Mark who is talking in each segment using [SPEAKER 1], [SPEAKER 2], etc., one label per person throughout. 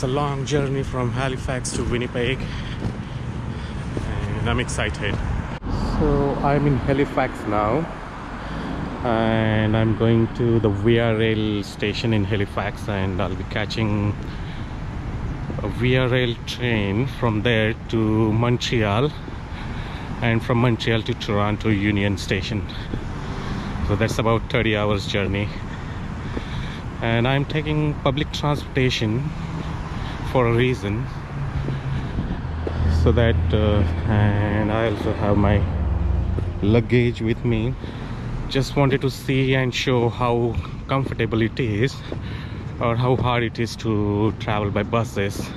[SPEAKER 1] It's a long journey from Halifax to Winnipeg, and I'm excited. So I'm in Halifax now, and I'm going to the VIARAIL station in Halifax, and I'll be catching a VIARAIL train from there to Montreal, and from Montreal to Toronto Union Station. So that's about 30 hours journey, and I'm taking public transportation for a reason, so that and I also have my luggage with me. Just wanted to see and show how comfortable it is, or how hard it is to travel by buses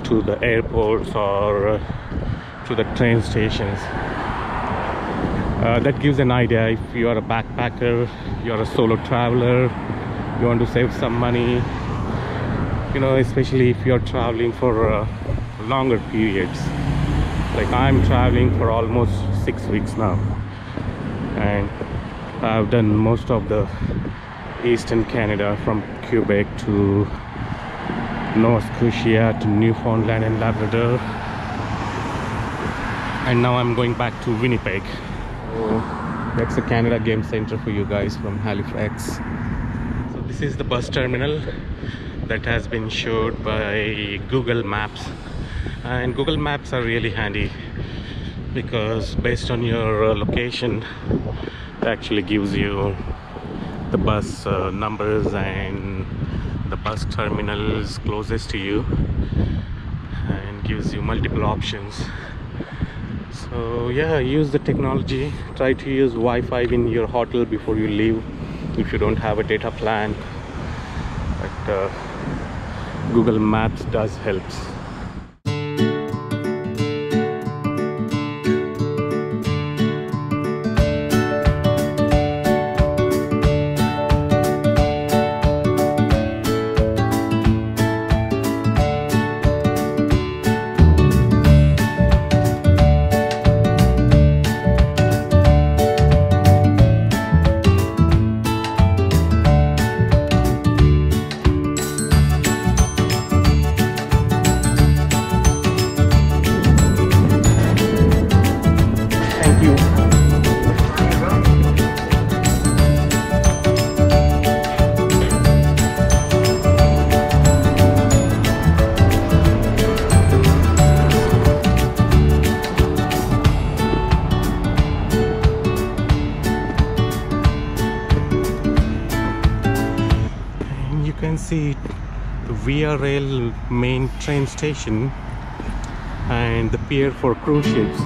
[SPEAKER 1] to the airports or to the train stations. That gives an idea if you are a backpacker, you're a solo traveler, you want to save some money, you know, especially if you're traveling for longer periods. Like I'm traveling for almost 6 weeks now, and I've done most of the Eastern Canada, from Quebec to Nova Scotia to Newfoundland and Labrador, and now I'm going back to Winnipeg. So that's the Canada Game Center for you guys from Halifax. So this is the bus terminal that has been showed by Google Maps, and Google Maps are really handy because based on your location it actually gives you the bus numbers and the bus terminals closest to you, and gives you multiple options. So yeah, use the technology. Try to use Wi-Fi in your hotel before you leave if you don't have a data plan, but Google Maps does help. See the VIARAIL main train station and the pier for cruise ships.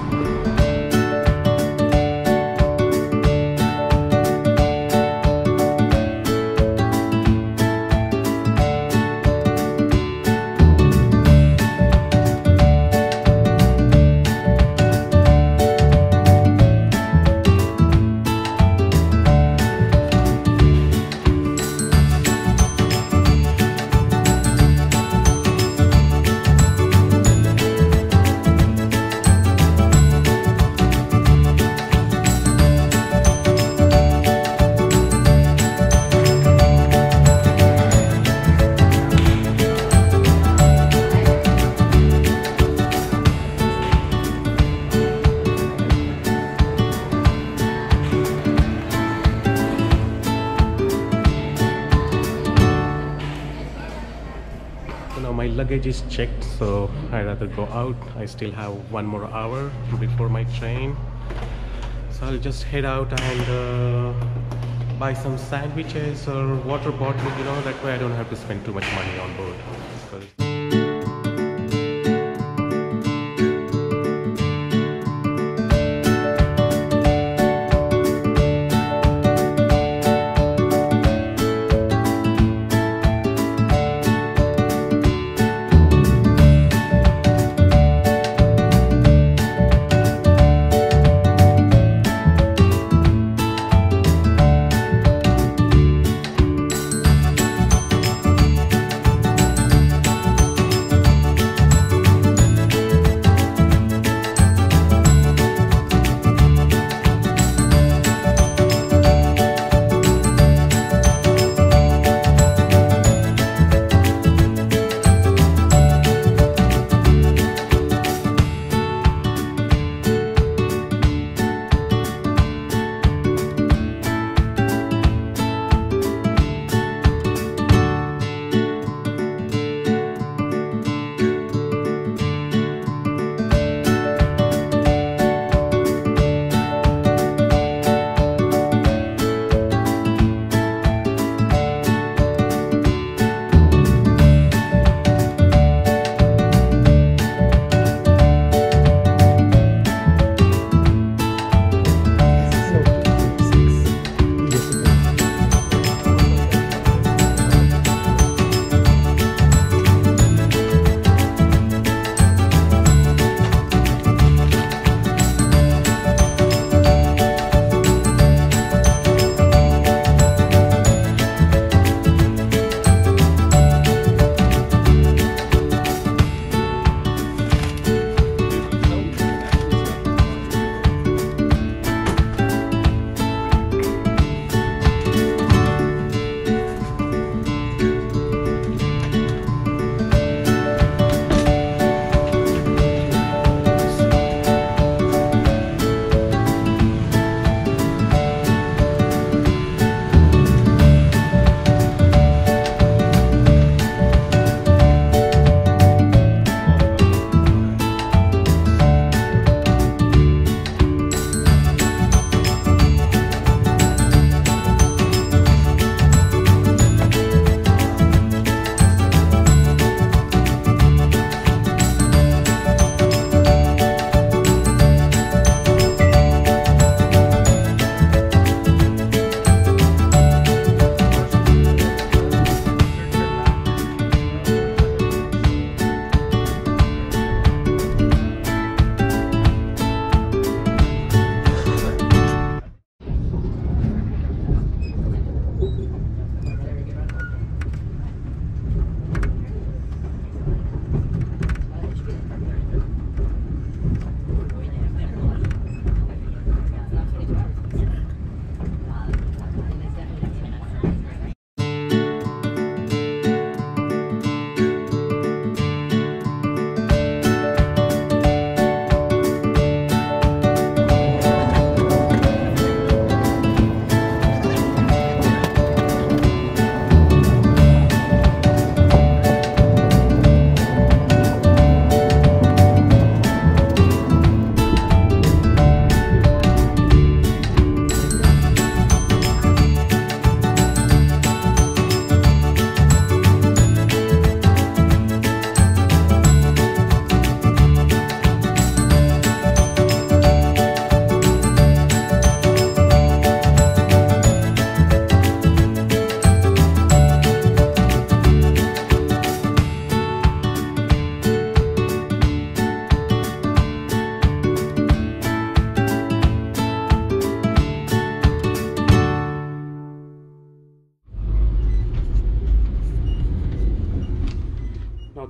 [SPEAKER 1] My luggage is checked, so I'd rather go out. I still have 1 more hour before my train, so I'll just head out and buy some sandwiches or water bottle, you know, that way I don't have to spend too much money on board.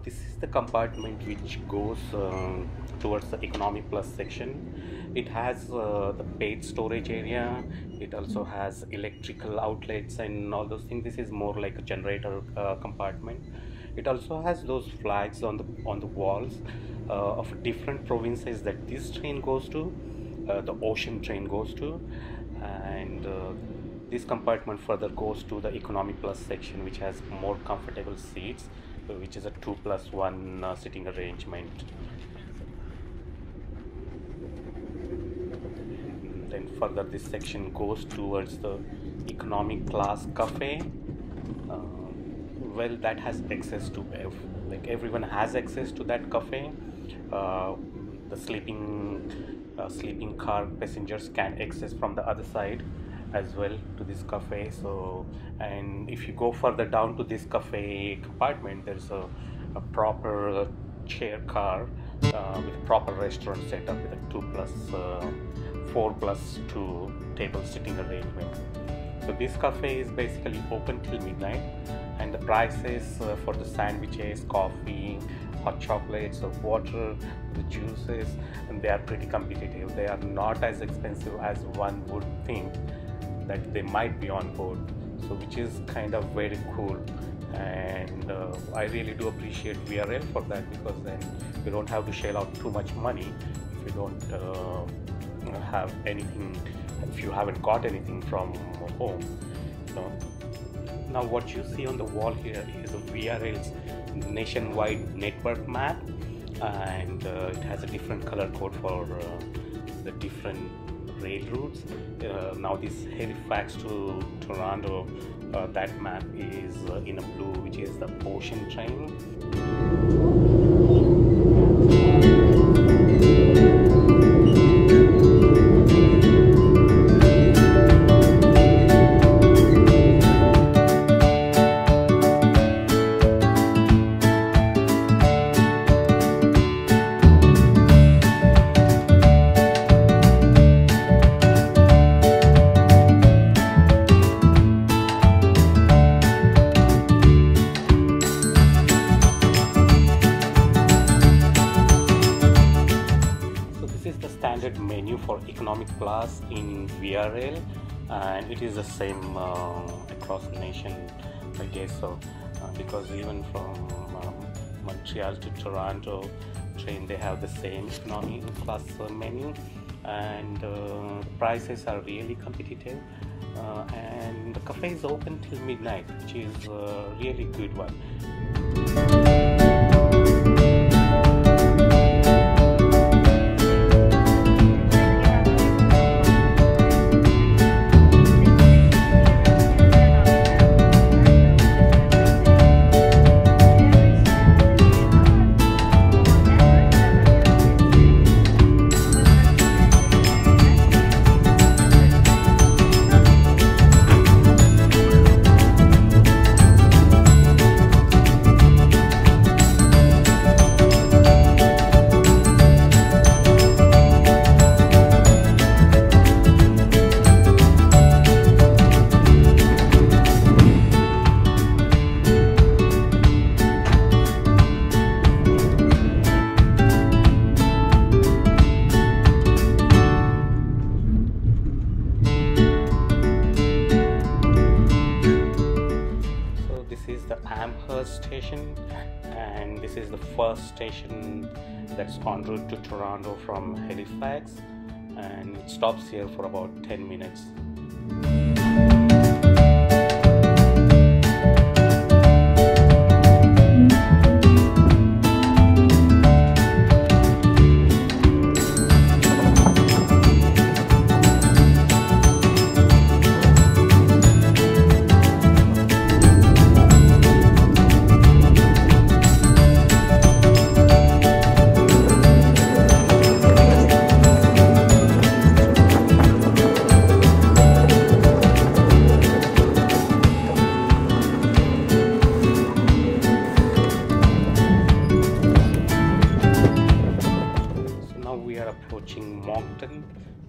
[SPEAKER 1] this is the compartment which goes towards the economy plus section. It has the paid storage area. It also has electrical outlets and all those things. This is more like a generator compartment. It also has those flags on the walls of different provinces that this train goes to. The ocean train goes to, and this compartment further goes to the economy plus section, which has more comfortable seats, which is a 2+1 sitting arrangement. Then further this section goes towards the economy class cafe. Well, that has access to everyone has access to that cafe. The sleeping car passengers can access from the other side as well to this cafe. So, and if you go further down to this cafe compartment, there's a proper chair car with proper restaurant setup with a 4+2 table sitting arrangement. So this cafe is basically open till midnight, and the prices for the sandwiches, coffee, hot chocolates, or water, the juices, and they are pretty competitive. They are not as expensive as one would think that they might be on board, so which is kind of very cool. And I really do appreciate VRL for that, because then you don't have to shell out too much money if you don't have anything, if you haven't got anything from home. So now what you see on the wall here is a VRL's nationwide network map, and it has a different color code for the different rail routes. Now this Halifax to Toronto, that map is in a blue, which is the ocean train. Menu for economic class in VRL, and it is the same across the nation, I guess so, because even from Montreal to Toronto train, they have the same economy class menu, and prices are really competitive, and the cafe is open till midnight, which is a really good one. Station, and this is the first station that's en route to Toronto from Halifax, and it stops here for about 10 minutes.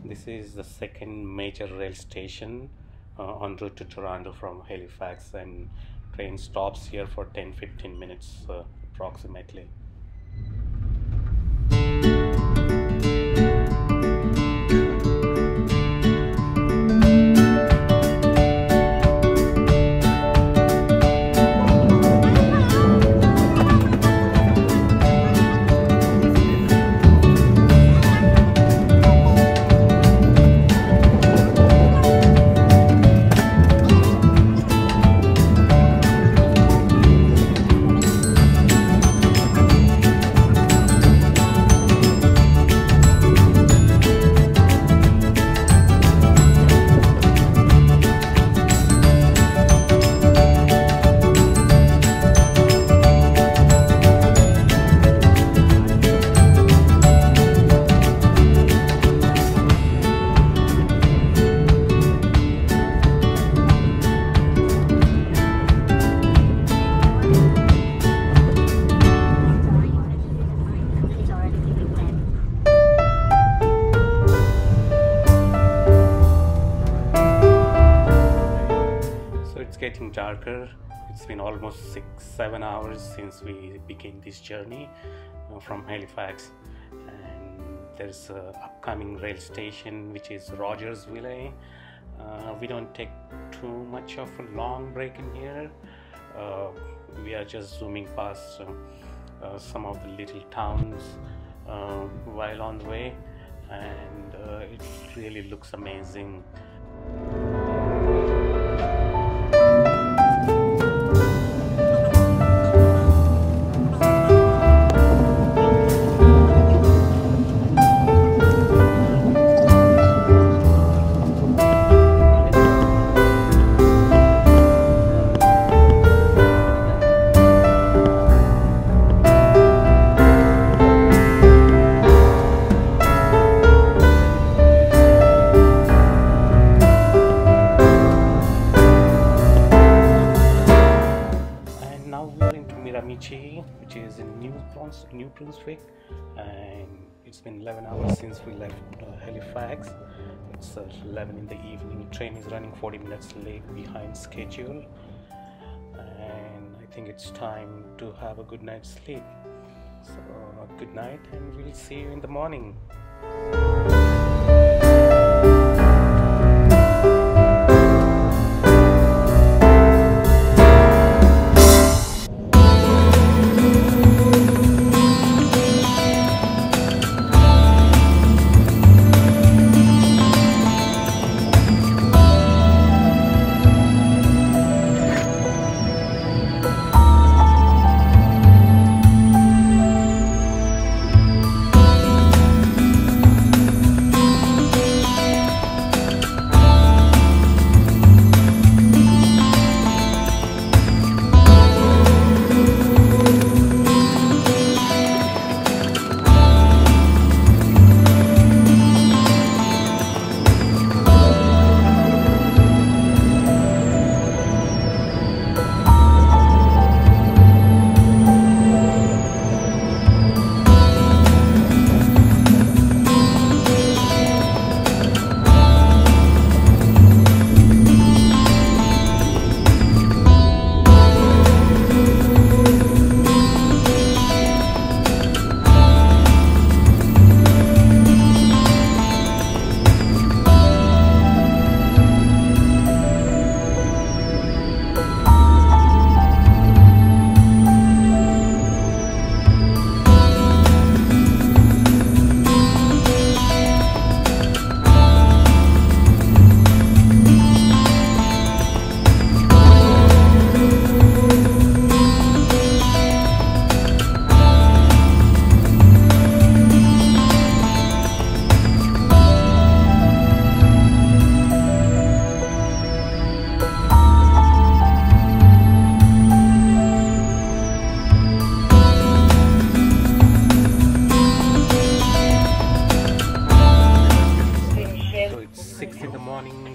[SPEAKER 1] This is the second major rail station en route to Toronto from Halifax, and train stops here for 10-15 minutes approximately. It's getting darker. It's been almost 6-7 hours since we began this journey from Halifax, and there's a upcoming rail station which is Rogersville. We don't take too much of a long break in here. We are just zooming past some of the little towns while on the way, and it really looks amazing. Which is in New Brunswick, and it's been 11 hours since we left Halifax. It's 11 in the evening. Train is running 40 minutes late behind schedule, and I think it's time to have a good night's sleep. So good night, and we'll see you in the morning.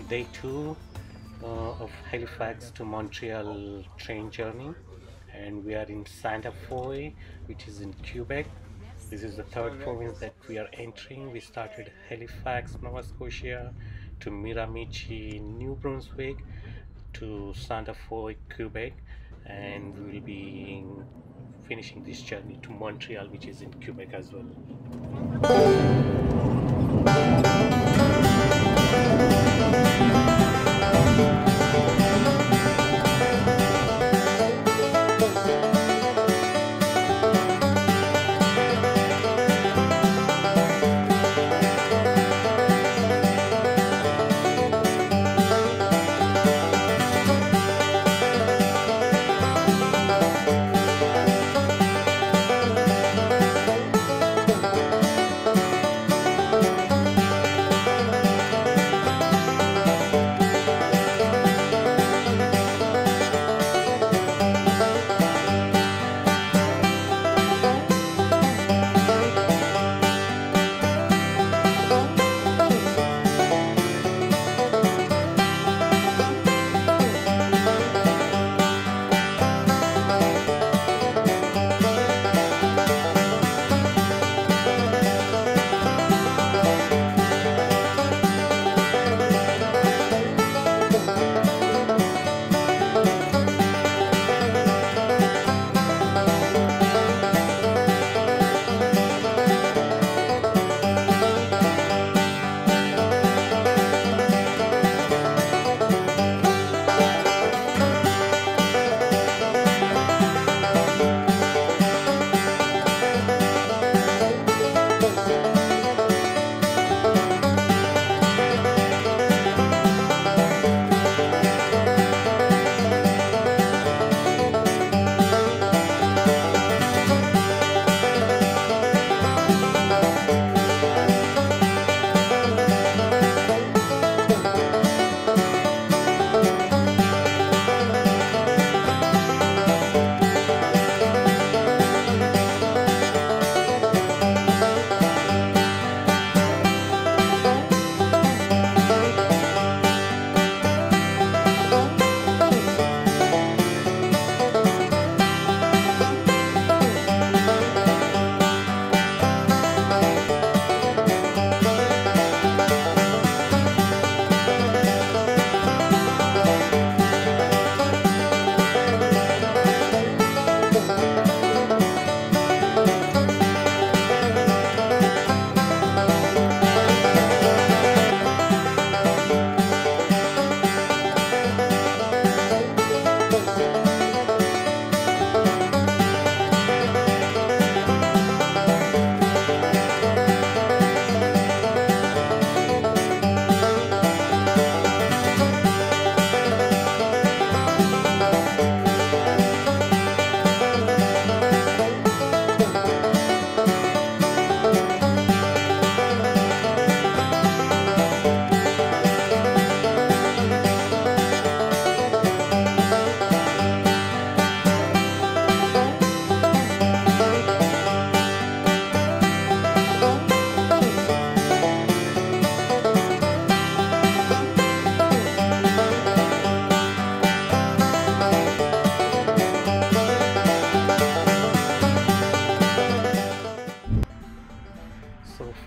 [SPEAKER 1] Day 2 of Halifax to Montreal train journey, and we are in Santa Fe, which is in Quebec. This is the third province that we are entering. We started Halifax, Nova Scotia, to Miramichi, New Brunswick, to Santa Fe, Quebec, and we will be finishing this journey to Montreal, which is in Quebec as well.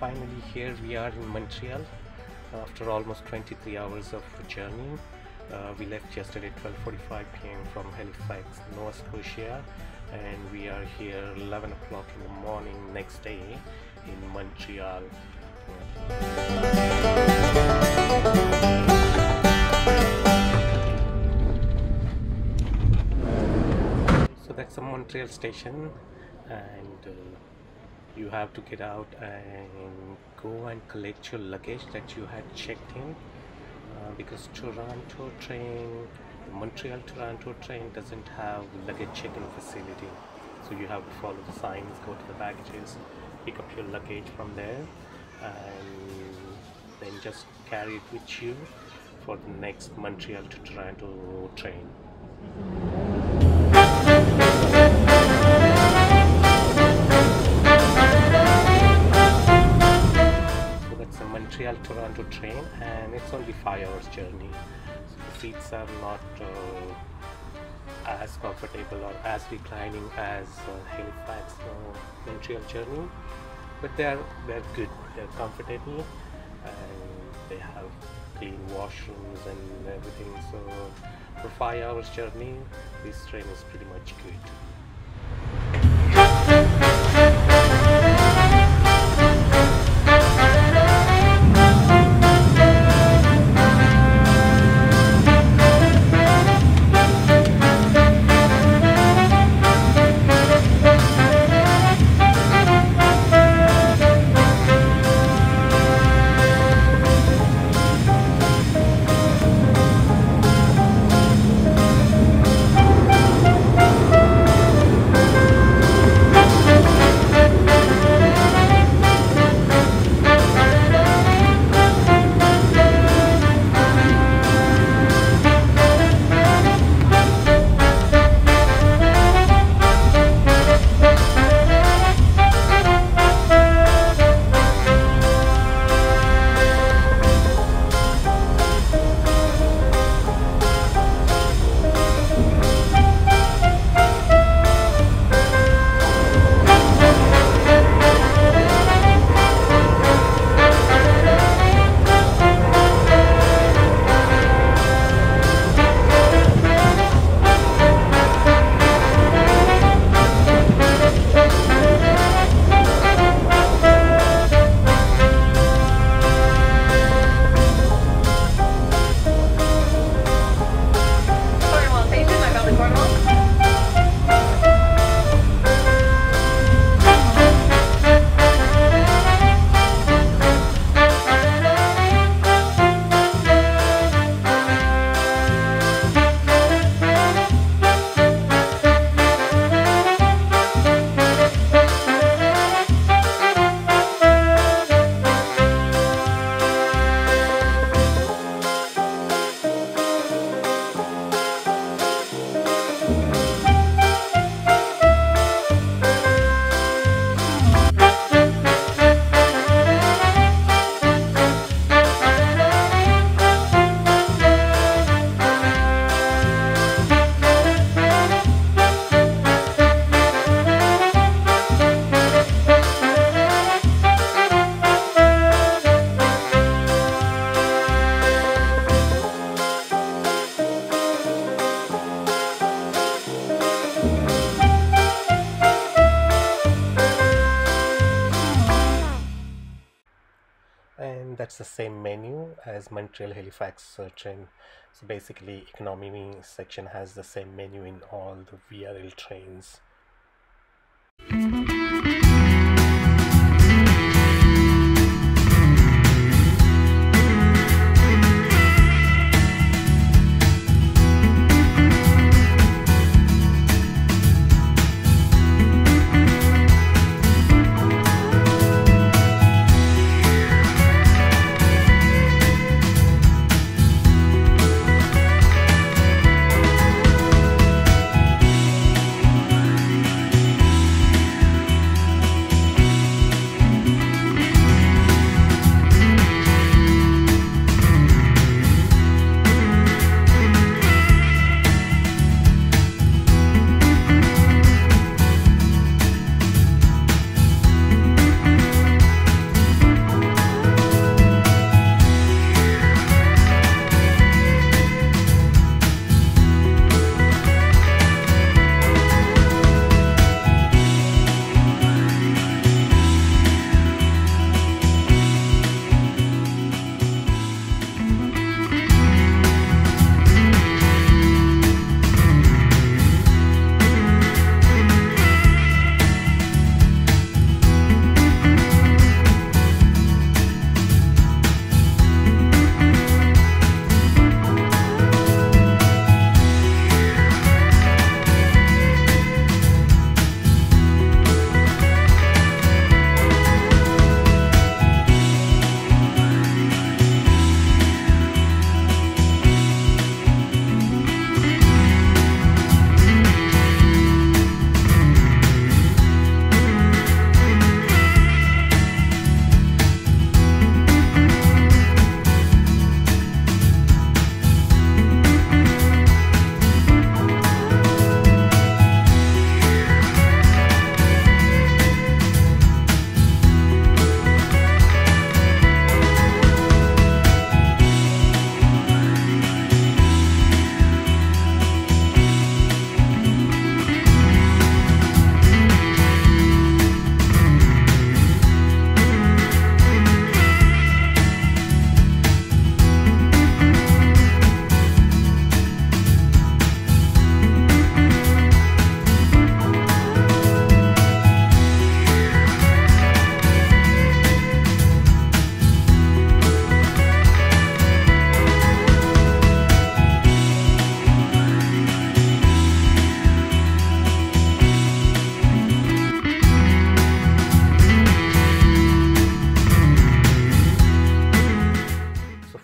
[SPEAKER 1] Finally, here we are in Montreal after almost 23 hours of journey. We left yesterday 12:45 p.m. from Halifax, Nova Scotia, and we are here 11 o'clock in the morning next day in Montreal. So that's the Montreal station, and you have to get out and go and collect your luggage that you had checked in, because Toronto train, the Montreal-Toronto train doesn't have luggage check-in facility. So you have to follow the signs, go to the baggages, pick up your luggage from there, and then just carry it with you for the next Montreal to Toronto train. Montreal-Toronto train, and it's only 5 hours journey, so the seats are not as comfortable or as reclining as Halifax Montreal journey, but they're good, they're comfortable, and they have clean washrooms and everything. So for 5 hours journey, this train is pretty much good. that's the same menu as Montreal Halifax train. So basically economy section has the same menu in all the VIARAIL trains.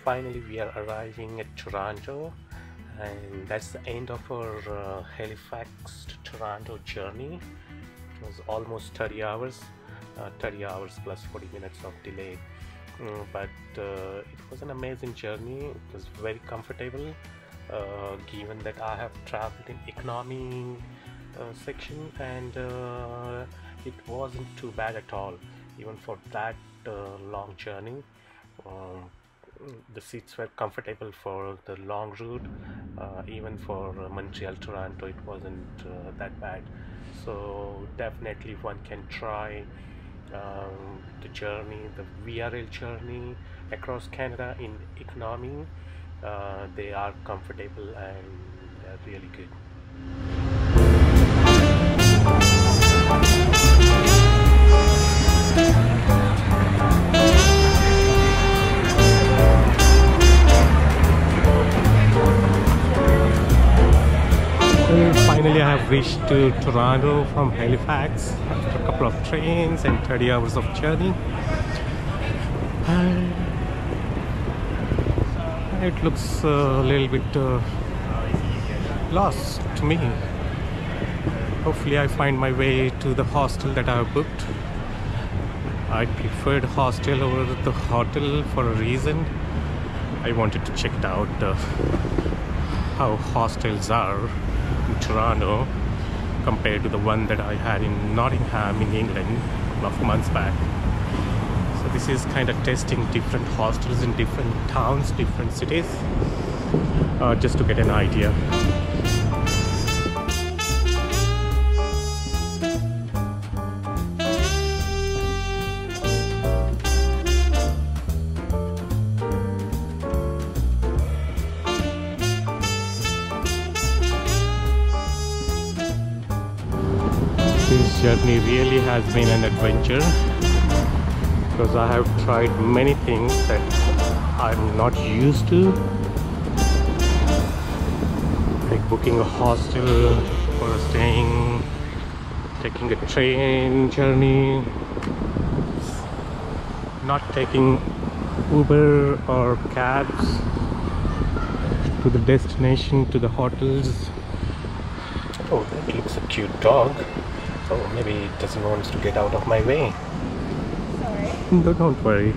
[SPEAKER 1] Finally we are arriving at Toronto, and that's the end of our Halifax to Toronto journey. It was almost 30 hours, 30 hours plus 40 minutes of delay, but it was an amazing journey. It was very comfortable, given that I have traveled in economy section, and it wasn't too bad at all even for that long journey. The seats were comfortable for the long route. Even for Montreal-Toronto it wasn't that bad, so definitely one can try the journey, the VIARAIL journey across Canada in economy. They are comfortable and they're really good. Finally I have reached to Toronto from Halifax after a couple of trains and 30 hours of journey. It looks a little bit lost to me. Hopefully I find my way to the hostel that I have booked. I preferred hostel over the hotel for a reason. I wanted to check it out how hostels are in Toronto compared to the one that I had in Nottingham in England a couple of months back. So this is kind of testing different hostels in different towns, different cities, just to get an idea. This journey really has been an adventure because I have tried many things that I'm not used to, like booking a hostel for staying, taking a train journey, not taking Uber or cabs to the destination, to the hotels. Oh, that looks a cute dog. Oh, maybe it doesn't want to get out of my way.
[SPEAKER 2] Sorry.
[SPEAKER 1] No, don't worry.